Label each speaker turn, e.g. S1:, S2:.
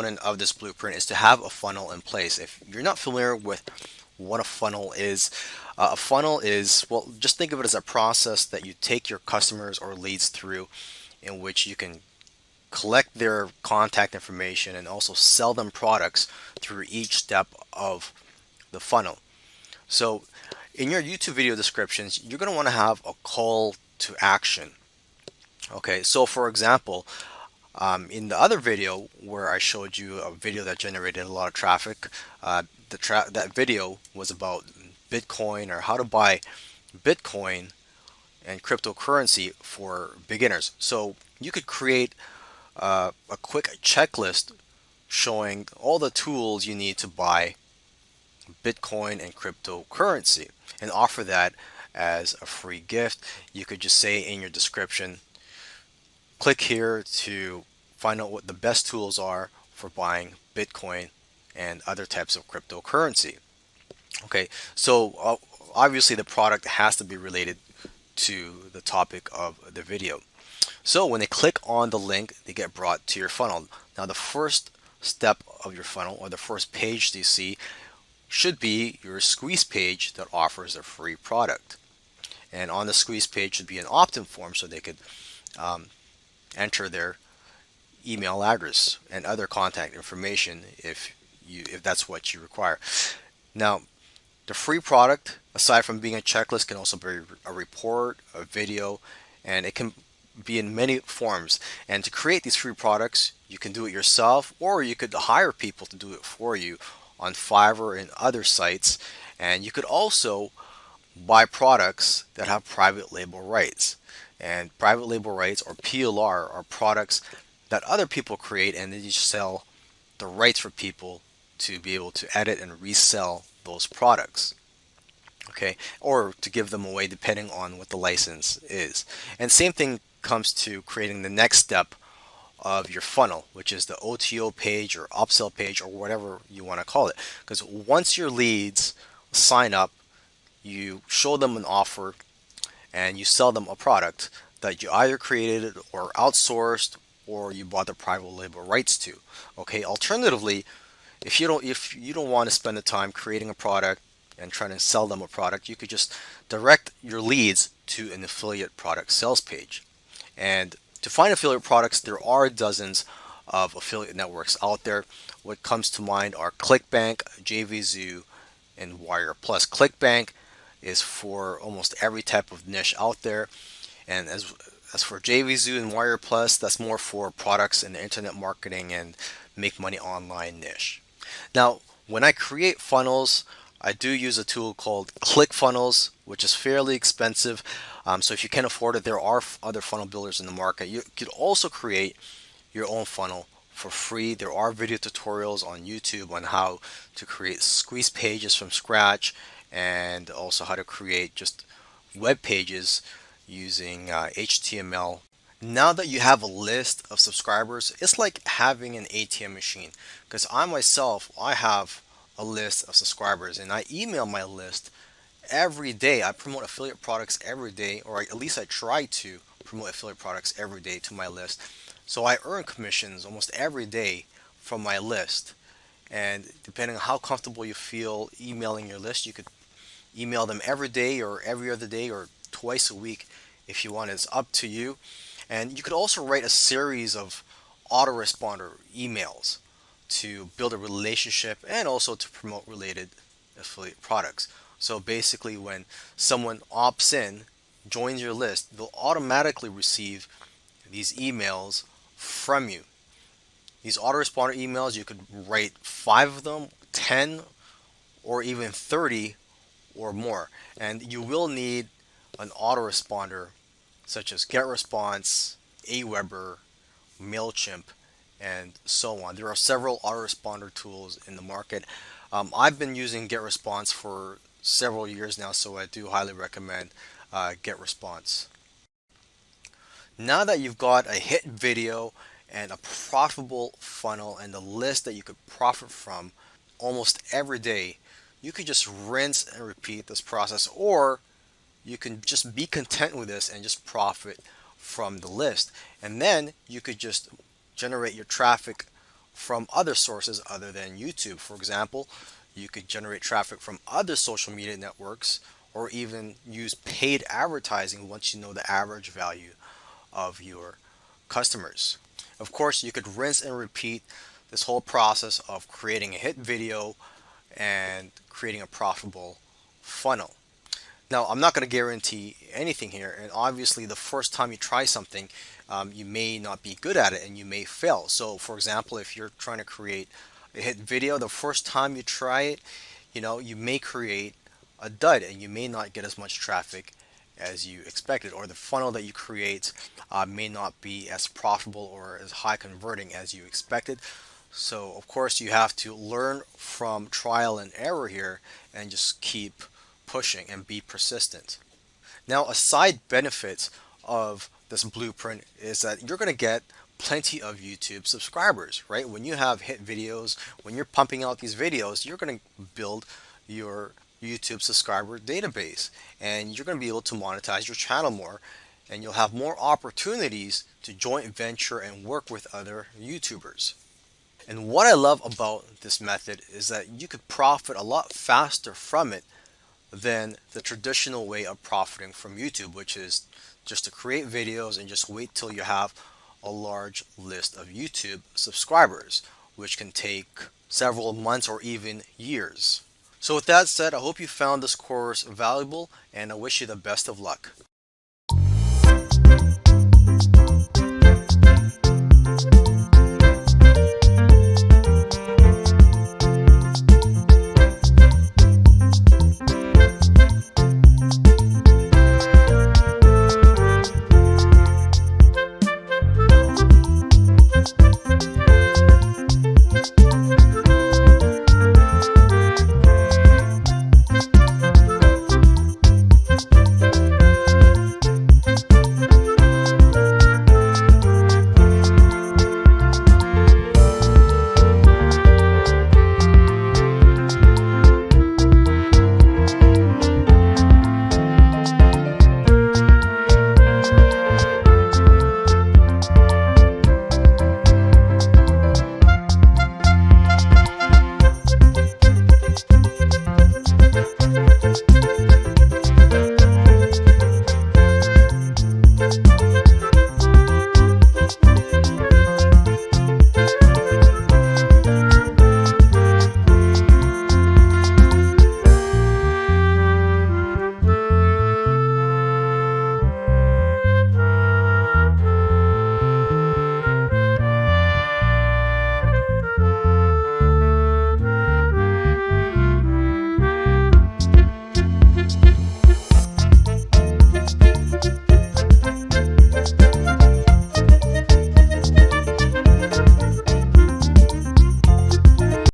S1: component of this blueprint is to have a funnel in place. If you're not familiar with what a funnel is, well, just think of it as a process that you take your customers or leads through, in which you can collect their contact information and also sell them products through each step of the funnel. So in your YouTube video descriptions, you're going to want to have a call to action. Okay, so for example, in the other video where I showed you a video that generated a lot of traffic, that video was about Bitcoin, or how to buy Bitcoin and cryptocurrency for beginners. So you could create a quick checklist showing all the tools you need to buy Bitcoin and cryptocurrency and offer that as a free gift. You could just say in your description, click here to find out what the best tools are for buying Bitcoin and other types of cryptocurrency. Okay, so obviously the product has to be related to the topic of the video. So when they click on the link, they get brought to your funnel. Now the first step of your funnel, or the first page you see, should be your squeeze page that offers a free product. And on the squeeze page should be an opt-in form, so they could enter their email address and other contact information if that's what you require. Now, the free product, aside from being a checklist, can also be a report, a video, and it can be in many forms. And to create these free products, you can do it yourself, or you could hire people to do it for you on Fiverr and other sites. And you could also buy products that have private label rights. And private label rights, or PLR, are products that other people create, and then you sell the rights for people to be able to edit and resell those products. Okay, or to give them away depending on what the license is. And same thing comes to creating the next step of your funnel, which is the OTO page or upsell page or whatever you want to call it. Because once your leads sign up, you show them an offer and you sell them a product that you either created or outsourced or you bought the private label rights to. Okay, alternatively, if you don't want to spend the time creating a product and trying to sell them a product, you could just direct your leads to an affiliate product sales page. And to find affiliate products, there are dozens of affiliate networks out there. What comes to mind are ClickBank, JVZoo, and Wire Plus. ClickBank is for almost every type of niche out there, and as for JVZoo and Wire Plus, that's more for products in the internet marketing and make money online niche. Now, when I create funnels, I do use a tool called ClickFunnels, which is fairly expensive. So if you can't afford it, there are other funnel builders in the market. You could also create your own funnel for free. There are video tutorials on YouTube on how to create squeeze pages from scratch, and also how to create just web pages using HTML. Now that you have a list of subscribers, it's like having an ATM machine, because I myself, I have a list of subscribers and I email my list every day. I promote affiliate products every day, or at least I try to promote affiliate products every day to my list. So I earn commissions almost every day from my list. And depending on how comfortable you feel emailing your list, you could email them every day or every other day or twice a week if you want. It's up to you. And you could also write a series of autoresponder emails to build a relationship and also to promote related affiliate products. So basically, when someone opts in, joins your list, they'll automatically receive these emails from you. These autoresponder emails, you could write 5 of them, 10, or even 30 or more. And you will need an autoresponder such as GetResponse, Aweber, MailChimp, and so on. There are several autoresponder tools in the market. I've been using GetResponse for several years now, so I do highly recommend GetResponse. Now that you've got a hit video and a profitable funnel and a list that you could profit from almost every day, you could just rinse and repeat this process, or you can just be content with this and just profit from the list. And then you could just generate your traffic from other sources other than YouTube. For example, you could generate traffic from other social media networks or even use paid advertising once you know the average value of your customers. Of course, you could rinse and repeat this whole process of creating a hit video and creating a profitable funnel. Now, I'm not going to guarantee anything here, and obviously, the first time you try something, you may not be good at it and you may fail. So, for example, if you're trying to create a hit video, the first time you try it, you may create a dud and you may not get as much traffic as you expected, or the funnel that you create may not be as profitable or as high converting as you expected. So, of course, you have to learn from trial and error here and just keep pushing and be persistent. Now, a side benefit of this blueprint is that you're going to get plenty of YouTube subscribers, right? When you have hit videos, when you're pumping out these videos, you're going to build your YouTube subscriber database and you're going to be able to monetize your channel more, and you'll have more opportunities to joint venture and work with other YouTubers. And what I love about this method is that you could profit a lot faster from it than the traditional way of profiting from YouTube, which is just to create videos and just wait till you have a large list of YouTube subscribers, which can take several months or even years. So with that said, I hope you found this course valuable and I wish you the best of luck.